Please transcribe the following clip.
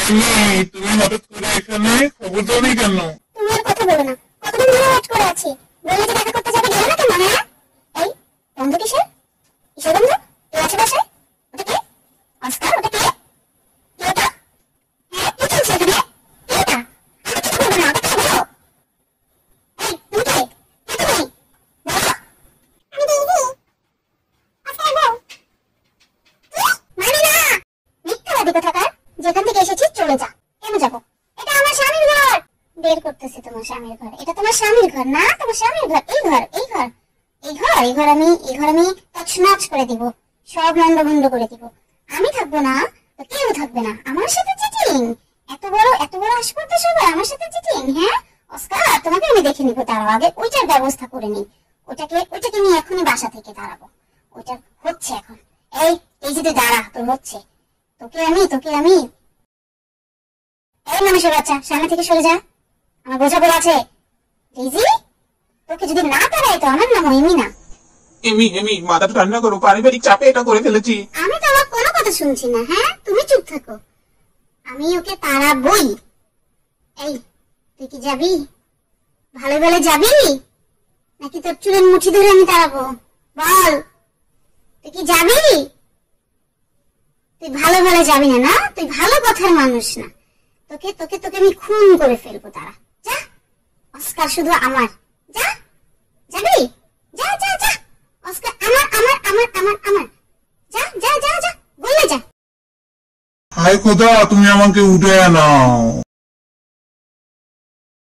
তুমি হঠাৎ করে এখানে খবর দাওনি কেন? তুমি আর কথা বলো না, কতদিন ধরে ওয়েট করে আছি। বললে যে দেখা করতে যাবে, গেলে না কেন? হ্যাঁ, এই বন্ধু কিসের কিসের বন্ধু? তুই আছে বাসায়? ওটা কে? অস্কার? ওটা কে? কে ওটা? হ্যাঁ, কি চলছে এখানে? কে ওটা? আমি কিছু বলবো না, ওটা কে বলো? এই তুমি কে? কে তুমি? বলো। আমি দিদি, অস্কার বউ। মানে না, মিথ্যাবাদী কোথাকার। যেখান থেকে এসেছিস চলে যা। কেন যাবো? এটা আমার স্বামীর ঘর। বের করতেছে তোমার স্বামীর ঘর। এটা তোমার স্বামীর ঘর না, তোমার স্বামীর ঘর। এই ঘর, এই ঘর, এই ঘর, এই ঘর আমি তছনছ করে দিব, সব লন্ডভন্ড করে দিব। আমি থাকবো না তো কেউ থাকবে না। আমার সাথে চিটিং! এত বড় আসপর্দা সবাই আমার সাথে চিটিং! হ্যাঁ অস্কার, তোমাকে আমি দেখে নিবো। দাঁড়াও, আগে ওইটার ব্যবস্থা করে নিই। ওইটাকে নিয়ে এখনই বাসা থেকে দাঁড়াবো। ওইটা হচ্ছে এখন। এই যে তুই দাঁড়া, তোর হচ্ছে। তোকে আমি এই মানুষের বাচ্চা, সামনে থেকে সরে যা। আমার বোঝা বলা আছে। রিজি, তোকে যদি না তাড়াই তো আমার নাম এমি না। এমি মাথাটা ঠান্ডা করো, পারিবারিক চাপে এটা করে ফেলেছি। আমি তো আমার কোনো কথা শুনছি না। হ্যাঁ, তুমি চুপ থাকো। আমি ওকে তাড়াবই। এই, তুই কি যাবি? ভালো ভালো যাবি নাকি তোর চুলের মুঠি ধরে আমি তাড়াবো? বল, তুই কি যাবি? তুই ভালো ভালো যাবি না? না, তুই ভালো কথার মানুষ না। তোকে আমি খুন করে ফেলবো। তারা যা, অস্কার শুধু আমার। যা, যাবি? যা যা যা, অস্কার আমার আমার আমার আমার আমার। যা যা যা যা, বললে যা। হায় খোদা, তুমি আমাকে উঠে নাও।